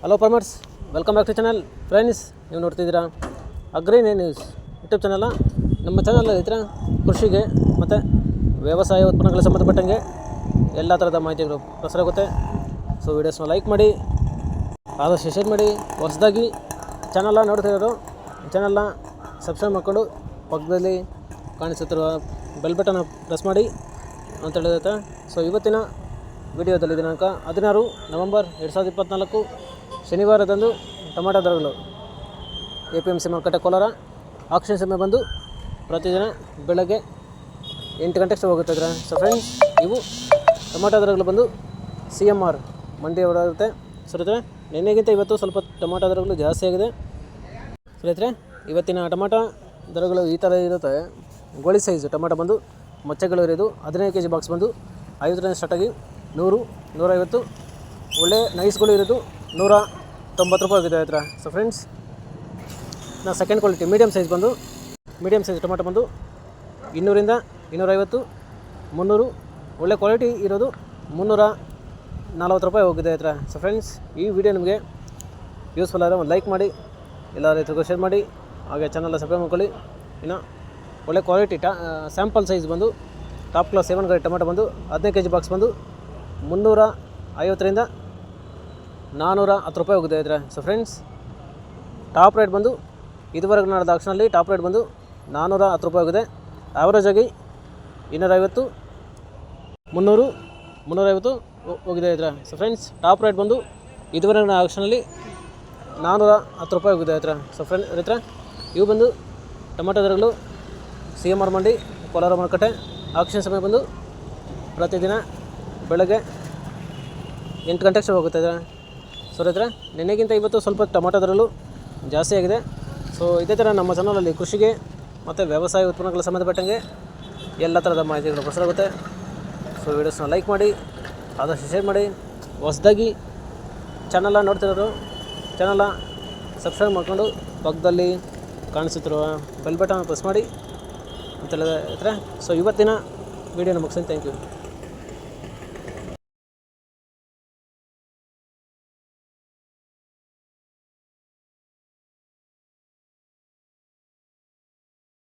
Hello farmers, welcome back to channel. Friends, ನೀವು ನೋಡ್ತಿದ್ದೀರಾ agri news YouTube channel. ನಮ್ಮ channel ರೈತರ ಕೃಷಿಗೆ ಮತ್ತು ವ್ಯವಸಾಯ ಉತ್ಪನ್ನಗಳಿಗೆ ಸಂಬಂಧಪಟ್ಟಂಗೆ ಎಲ್ಲ ಥರದ ಮಾಹಿತಿಗಳು ಪ್ರಸಾರ ಆಗುತ್ತೆ. ಸೊ ವೀಡಿಯೋಸ್ನ ಲೈಕ್ ಮಾಡಿ, ಆದಷ್ಟು ಶೇರ್ ಮಾಡಿ. ಹೊಸದಾಗಿ ಚಾನಲ್ನ ನೋಡ್ತಿರೋರು ಚಾನಲ್ನ ಸಬ್ಸ್ಕ್ರೈಬ್ ಮಾಡಿಕೊಂಡು ಪಕ್ಕದಲ್ಲಿ ಕಾಣಿಸುತ್ತಿರುವ ಬೆಲ್ ಬಟನ್ ಪ್ರೆಸ್ ಮಾಡಿ ಅಂತ ಹೇಳಿರುತ್ತೆ. ಸೊ ಇವತ್ತಿನ ವಿಡಿಯೋದಲ್ಲಿ ದಿನಾಂಕ 16 ನವೆಂಬರ್ 2024 ಶನಿವಾರದಂದು ಟೊಮಾಟೊ ದರಗಳು APMC ಮಾರುಕಟ್ಟೆ ಕೋಲಾರ ಆಕ್ಷನ್ ಸಮಯ ಬಂದು ಪ್ರತಿದಿನ ಬೆಳಗ್ಗೆ 8 ಗಂಟೆಗೆ ಹೋಗುತ್ತಿದ್ರೆ. ಸೊ ಫ್ರೆಂಡ್ಸ್, ಇವು ಟೊಮಾಟೊ ದರಗಳು ಬಂದು CMR ಮಂಡಿ ಹೊರಡುತ್ತೆ. ಸೊ ರೈತರೆ, ನಿನ್ನೆಗಿಂತ ಇವತ್ತು ಸ್ವಲ್ಪ ಟೊಮಾಟೊ ದರಗಳು ಜಾಸ್ತಿ ಆಗಿದೆ. ಸೊ ರೈತರೆ, ಇವತ್ತಿನ ಟೊಮಾಟೊ ದರಗಳು ಈ ಥರ ಇರುತ್ತೆ. ಗೋಳಿ ಸೈಜ್ ಟೊಮಾಟೊ ಬಂದು ಮಚ್ಚೆಗಳು ಇರೋದು 15 kg ಬಾಕ್ಸ್ ಬಂದು 50 ಸ್ಟಾರ್ಟಾಗಿ 100, 150. ಒಳ್ಳೆ ನೈಸ್ಗಳು ಇರೋದು 190 ರೂಪಾಯಿ ಆಗಿದೆ ಹತ್ರ. ಸೊ ಫ್ರೆಂಡ್ಸ್, ನಾವು second quality medium size tomato ಬಂದು 200ರಿಂದ 250, 300. ಒಳ್ಳೆ ಕ್ವಾಲಿಟಿ ಇರೋದು 340 ರೂಪಾಯಿ ಹೋಗಿದೆ ಹತ್ರ. ಸೊ ಫ್ರೆಂಡ್ಸ್, ಈ ವಿಡಿಯೋ ನಿಮಗೆ ಯೂಸ್ಫುಲ್ ಆದರೆ ಒಂದು ಲೈಕ್ ಮಾಡಿ, ಎಲ್ಲ ರೈತರಿಗೂ ಶೇರ್ ಮಾಡಿ, ಹಾಗೆ ಚಾನಲ್ನ ಸಬ್ಸ್ಕ್ರೈಬ್ ಮಾಡ್ಕೊಳ್ಳಿ. ಇನ್ನು ಒಳ್ಳೆ ಕ್ವಾಲಿಟಿ ಸ್ಯಾಂಪಲ್ ಸೈಜ್ ಬಂದು ಟಾಪ್ ಕ್ಲಾಸ್ 7 ಗ್ರೇಡ್ ಟೊಮಾಟೊ ಬಂದು 15 kg ಬಾಕ್ಸ್ ಬಂದು 350ರಿಂದ 410 ರೂಪಾಯಿ ಹೋಗಿದೆ ಇದ್ರೆ. ಸೊ ಫ್ರೆಂಡ್ಸ್, ಟಾಪ್ ರೇಟ್ ಬಂದು ಇದುವರೆಗೆ ನಡೆದ ಆಕ್ಷನಲ್ಲಿ ಟಾಪ್ ರೇಟ್ ಬಂದು 410 ರೂಪಾಯಿ ಹೋಗಿದೆ. ಆ್ಯಾವ್ರೇಜ್ ಆಗಿ 250, 300, 350 ಹೋಗಿದೆ ಇದ್ರೆ. ಸೊ ಫ್ರೆಂಡ್ಸ್, ಟಾಪ್ ರೇಟ್ ಬಂದು ಇದುವರೆಗೆ ಆಕ್ಷನಲ್ಲಿ 410 ರೂಪಾಯಿ ಹೋಗಿದೆ ಇದ್ರೆ. ಸೊ ರೈತರ, ಇವು ಬಂದು ಟೊಮಾಟೊ ದರಗಳು CMR ಮಂಡಿ ಕೋಲಾರ ಮಾರುಕಟ್ಟೆ ಆಕ್ಷನ್ ಸಮಯ ಬಂದು ಪ್ರತಿದಿನ ಬೆಳಗ್ಗೆ 8 ಗಂಟೆಗೆ ಶುರು ಹೋಗುತ್ತೆ. ಸೊ ರೈತರೆ, ನಿನ್ನೆಗಿಂತ ಇವತ್ತು ಸ್ವಲ್ಪ ಟೊಮಾಟೊ ದರಗಳು ಜಾಸ್ತಿ ಆಗಿದೆ. ಸೊ ಇದೇ ಥರ ನಮ್ಮ ಚಾನಲಲ್ಲಿ ಕೃಷಿಗೆ ಮತ್ತು ವ್ಯವಸಾಯ ಉತ್ಪನ್ನಗಳ ಸಂಬಂಧಪಟ್ಟಂಗೆ ಎಲ್ಲ ಥರದ ಮಾಹಿತಿಗಳು ಪ್ರಸಾರ ಆಗುತ್ತೆ. ಸೊ ವೀಡಿಯೋಸ್ನ ಲೈಕ್ ಮಾಡಿ, ಆದಷ್ಟು ಶೇರ್ ಮಾಡಿ. ಹೊಸದಾಗಿ ಚಾನಲ್ನ ನೋಡ್ತಿರೋರು ಚಾನಲ್ನ ಸಬ್ಸ್ಕ್ರೈಬ್ ಮಾಡಿಕೊಂಡು ಪಕ್ಕದಲ್ಲಿ ಕಾಣಿಸುತ್ತಿರುವ ಬೆಲ್ ಬಟನ್ ಪ್ರೆಸ್ ಮಾಡಿ ಅಂತ ಹೇಳಿದ್ರೆ. ಸೊ ಇವತ್ತಿನ ವೀಡಿಯೋನ ಮುಗಿಸ್ತೀನಿ. Thank you.